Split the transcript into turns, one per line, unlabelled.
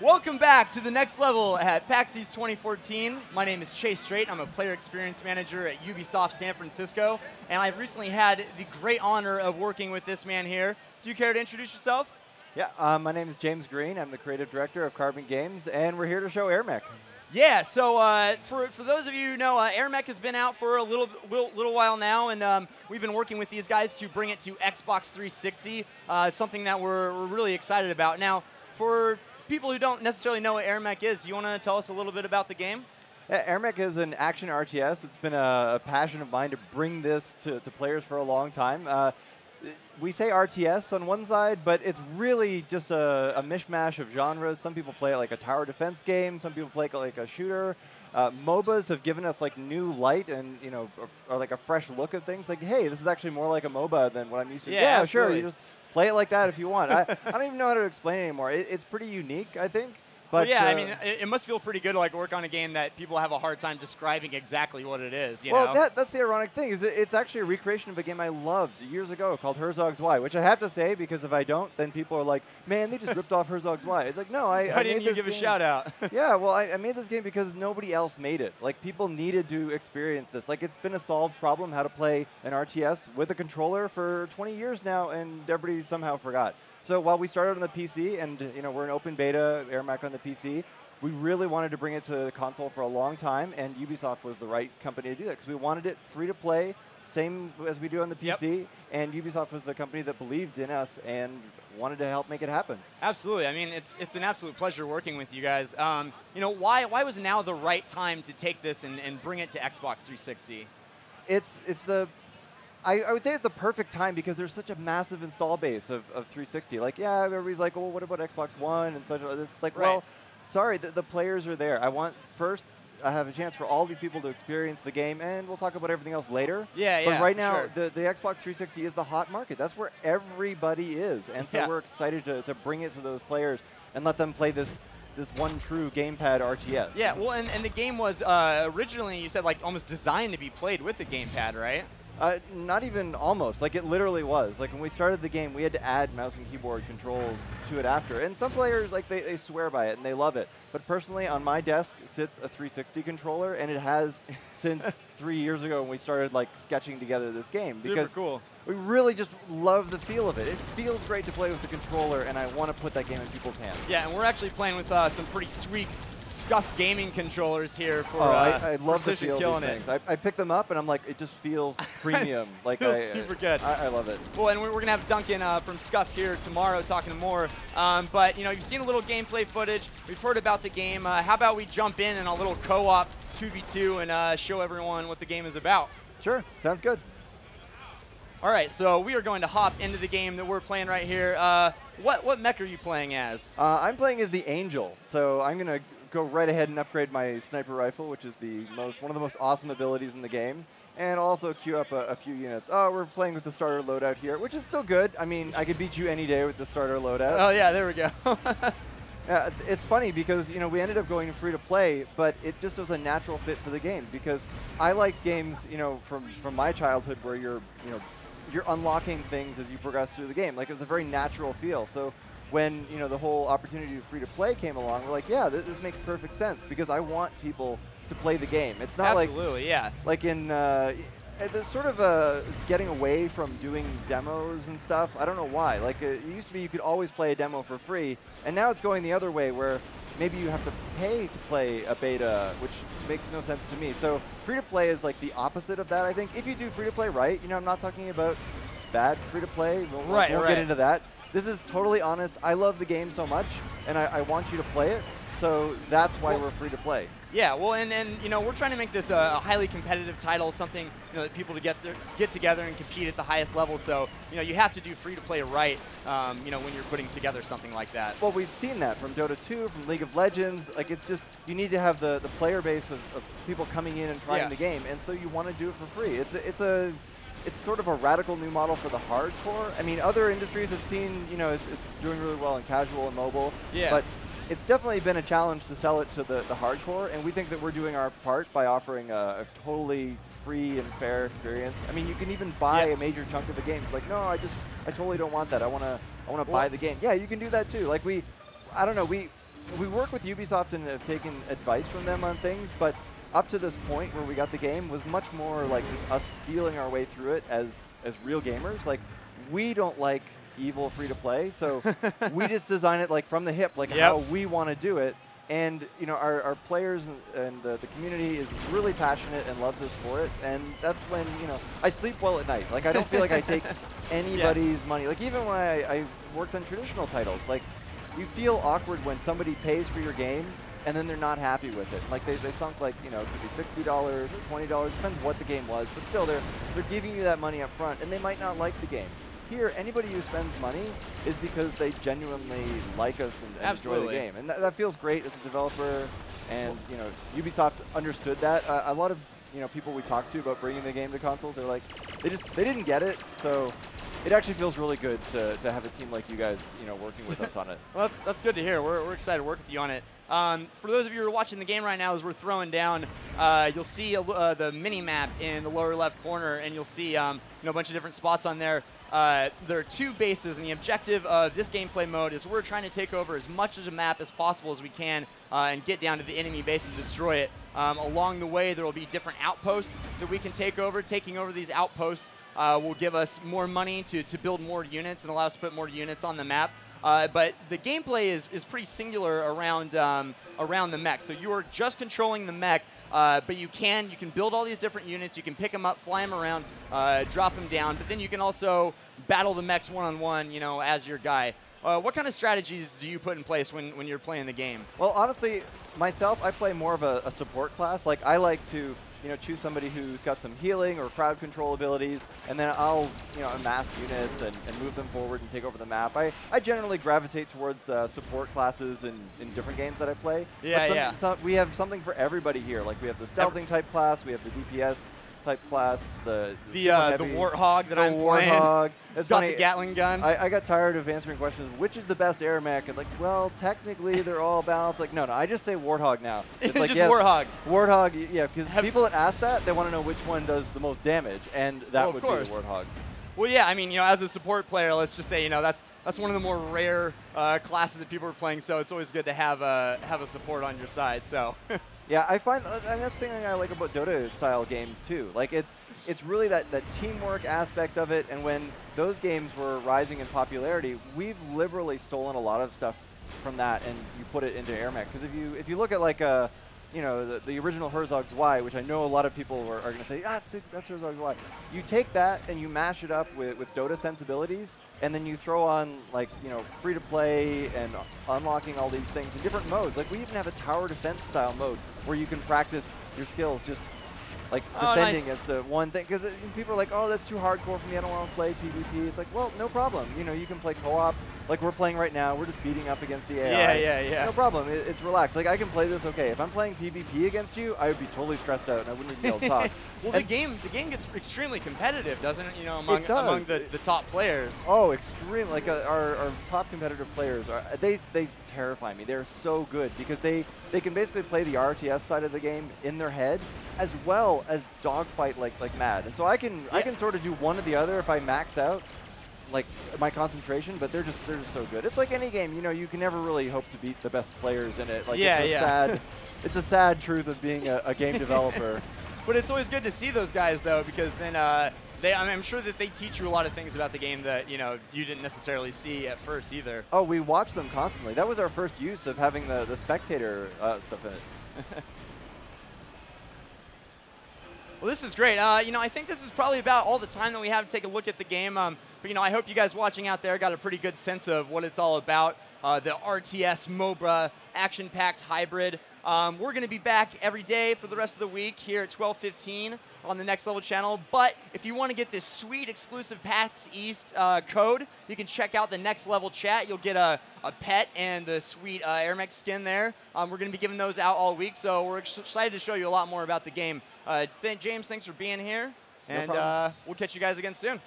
Welcome back to the next level at PAX East 2014. My name is Chase Strait. I'm a player experience manager at Ubisoft San Francisco, and I've recently had the great honor of working with this man here. Do you care to introduce yourself?
Yeah, my name is James Green. I'm the creative director of Carbon Games, and we're here to show AirMech.
Yeah, so for those of you who know, AirMech has been out for a little while now, and we've been working with these guys to bring it to Xbox 360. It's something that we're really excited about. Now, for people who don't necessarily know what AirMech is, do you want to tell us a little bit about the game?
AirMech is an action RTS. It's been a passion of mine to bring this to players for a long time. We say RTS on one side, but it's really just a mishmash of genres. Some people play it like a tower defense game. Some people play it like a shooter. MOBAs have given us like new light and or like a fresh look of things. Like, hey, this is actually more like a MOBA than what I'm used to.
Yeah,
sure. You just play it like that if you want. I don't even know how to explain it anymore. It's pretty unique, I think. But
well, yeah, I mean, it must feel pretty good to like work on a game that people have a hard time describing exactly what it is. You know?
That's the ironic thing, is it's actually a recreation of a game I loved years ago called Herzog Zwei, which I have to say, because if I don't, then people are like, man, they just ripped off Herzog Zwei. It's like, no,
Why didn't you give a shout out?
Yeah, well, I made this game because nobody else made it. Like, people needed to experience this. Like, it's been a solved problem how to play an RTS with a controller for 20 years now, and everybody somehow forgot. So while we started on the PC, and we're in open beta, AirMech on the PC, we really wanted to bring it to the console for a long time, and Ubisoft was the right company to do that, because we wanted it free to play, same as we do on the PC, and Ubisoft was the company that believed in us and wanted to help make it happen.
Absolutely. I mean, it's an absolute pleasure working with you guys. Why was now the right time to take this and bring it to Xbox 360?
I would say it's the perfect time because there's such a massive install base of 360. Like, yeah, everybody's like, well, what about Xbox One and such? It's like, well, sorry, the players are there. I have a chance for all these people to experience the game, and we'll talk about everything else later.
Yeah,
but right now, the Xbox 360 is the hot market. That's where everybody is, and so we're excited to bring it to those players and let them play this one true gamepad RTS.
Yeah, well, and the game was originally, you said, like almost designed to be played with a gamepad, right?
Not even almost. Like, it literally was. Like, when we started the game, we had to add mouse and keyboard controls to it after. And some players, like, they swear by it and they love it. But personally, on my desk sits a 360 controller, and it has since 3 years ago when we started, like, sketching together this game.
Super cool.
We really just love the feel of it. It feels great to play with the controller, and I want to put that game in people's hands.
Yeah, and we're actually playing with some pretty sweet scuffed gaming controllers here for
I love the feel
killing
of these things. I pick them up and I'm like, it just feels premium. Like,
feels super good.
I love it.
Well, and we're gonna have Duncan from Scuff here tomorrow talking more. But you've seen a little gameplay footage. We've heard about the game. How about we jump in a little co-op 2v2 and show everyone what the game is about?
Sure, sounds good.
All right, so we are going to hop into the game that we're playing right here. What mech are you playing as?
I'm playing as the Angel. So I'm gonna go right ahead and upgrade my sniper rifle, which is one of the most awesome abilities in the game, and also queue up a few units. Oh, we're playing with the starter loadout here, which is still good. I mean, I could beat you any day with the starter loadout.
Oh yeah, there we go.
It's funny because we ended up going free to play, but it just was a natural fit for the game, because I liked games from my childhood where you're unlocking things as you progress through the game. Like, it was a very natural feel. So when the whole opportunity to free to play came along, we're like, yeah, this makes perfect sense, because I want people to play the game. It's not like in there's sort of a getting away from doing demos and stuff. I don't know why. Like, it used to be you could always play a demo for free, and now it's going the other way where maybe you have to pay to play a beta, which makes no sense to me. So free to play is like the opposite of that, I think. If you do free to play right, I'm not talking about bad free to play. We'll get into that. This is totally honest. I love the game so much, and I want you to play it. So that's why we're free to play.
Yeah, well, and we're trying to make this a highly competitive title, something that people to get together and compete at the highest level. So you have to do free to play right, when you're putting together something like that.
Well, we've seen that from Dota 2, from League of Legends. Like, it's just you need to have the player base of people coming in and trying the game, and so you want to do it for free. It's sort of a radical new model for the hardcore. I mean, other industries have seen, it's doing really well in casual and mobile.
Yeah.
But it's definitely been a challenge to sell it to the hardcore, and we think that we're doing our part by offering a totally free and fair experience. I mean, you can even buy a major chunk of the game. Like, no, I totally don't want that. I want to buy the game. Yeah, you can do that too. Like, I don't know. We work with Ubisoft and have taken advice from them on things, but up to this point where we got the game was much more like just us feeling our way through it as real gamers. Like, we don't like evil free-to-play, so we just design it like from the hip, like how we want to do it. And you know, our players and the community is really passionate and loves us for it. And that's when, you know, I sleep well at night. Like, I don't feel like I take anybody's money. Like, even when I worked on traditional titles, like, you feel awkward when somebody pays for your game and then they're not happy with it. Like, they sunk, like, you know, it could be $60 or $20, depends what the game was, but still they're giving you that money up front, and they might not like the game. Here, anybody who spends money is because they genuinely like us and enjoy the game. And that feels great as a developer, and you know, Ubisoft understood that. A lot of, you know, people we talked to about bringing the game to consoles, they're like, they didn't get it, so it actually feels really good to have a team like you guys, you know, working with us on it.
Well, that's good to hear. We're excited to work with you on it. For those of you who are watching the game right now, as we're throwing down, you'll see the mini map in the lower left corner, and you'll see you know, a bunch of different spots on there. There are 2 bases, and the objective of this gameplay mode is we're trying to take over as much of the map as possible as we can and get down to the enemy base and destroy it. Along the way, there will be different outposts that we can take over. Taking over these outposts will give us more money to build more units and allow us to put more units on the map. But the gameplay is pretty singular around the mech. So you are just controlling the mech, but you can build all these different units. You can pick them up, fly them around, drop them down. But then you can also battle the mechs one-on-one, you know, as your guy. What kind of strategies do you put in place when you're playing the game?
Well, honestly, myself, I play more of a support class. Like, I like to, you know, choose somebody who's got some healing or crowd control abilities, and then I'll, you know, amass units and move them forward and take over the map. I generally gravitate towards support classes in different games that I play.
Yeah,
we have something for everybody here. Like, we have the stealthing type class, we have the DPS type class, the
Warthog that I'm playing.
It's
got
funny,
the Gatling gun.
I got tired of answering questions, which is the best AirMech? And like, well, technically they're all balanced. Like, no, I just say Warthog now. It's like,
just
yes,
Warthog.
Warthog, yeah, because people that ask that, they want to know which one does the most damage, and that would be the Warthog.
Well, yeah, I mean, you know, as a support player, let's just say, you know, that's one of the more rare classes that people are playing, so it's always good to have a support on your side, so.
Yeah, I find, and that's the thing I like about Dota-style games, too. Like, it's really that teamwork aspect of it, and when those games were rising in popularity, we've liberally stolen a lot of stuff from that, and you put it into AirMech. Because if you look at, like, you know, the original Herzog's Y, which I know a lot of people are going to say, that's Herzog's Y. You take that and you mash it up with Dota sensibilities, and then you throw on, like, you know, free-to-play and unlocking all these things in different modes. Like, we even have a tower defense style mode where you can practice your skills just, like, defending as the one thing. Because people are like, oh, that's too hardcore for me, I don't want to play PvP. It's like, well, no problem. You know, you can play co-op. Like we're playing right now, we're just beating up against the AI.
Yeah.
No problem, it's relaxed. Like, I can play this okay. If I'm playing PvP against you, I would be totally stressed out and I wouldn't even be able to talk.
Well, the game gets extremely competitive, doesn't it? You know, among the top players.
Oh, extreme! Like our top competitive players they terrify me. They're so good because they can basically play the RTS side of the game in their head as well as dogfight like mad. And so I can sort of do one or the other if I max out like my concentration, but they're just so good. It's like any game, you know, you can never really hope to beat the best players in it. Like, it's a sad truth of being a game developer.
But it's always good to see those guys though, because then I'm sure that they teach you a lot of things about the game that, you know, you didn't necessarily see at first either.
Oh, we watch them constantly. That was our first use of having the spectator stuff in it.
Well, this is great. You know, I think this is probably about all the time that we have to take a look at the game. But, you know, I hope you guys watching out there got a pretty good sense of what it's all about. The RTS MOBA action-packed hybrid. We're going to be back every day for the rest of the week here at 12:15 on the Next Level channel. But if you want to get this sweet exclusive PAX East code, you can check out the Next Level chat. You'll get a pet and the sweet AirMech skin there. We're going to be giving those out all week, so we're excited to show you a lot more about the game. James, thanks for being here, and we'll catch you guys again soon.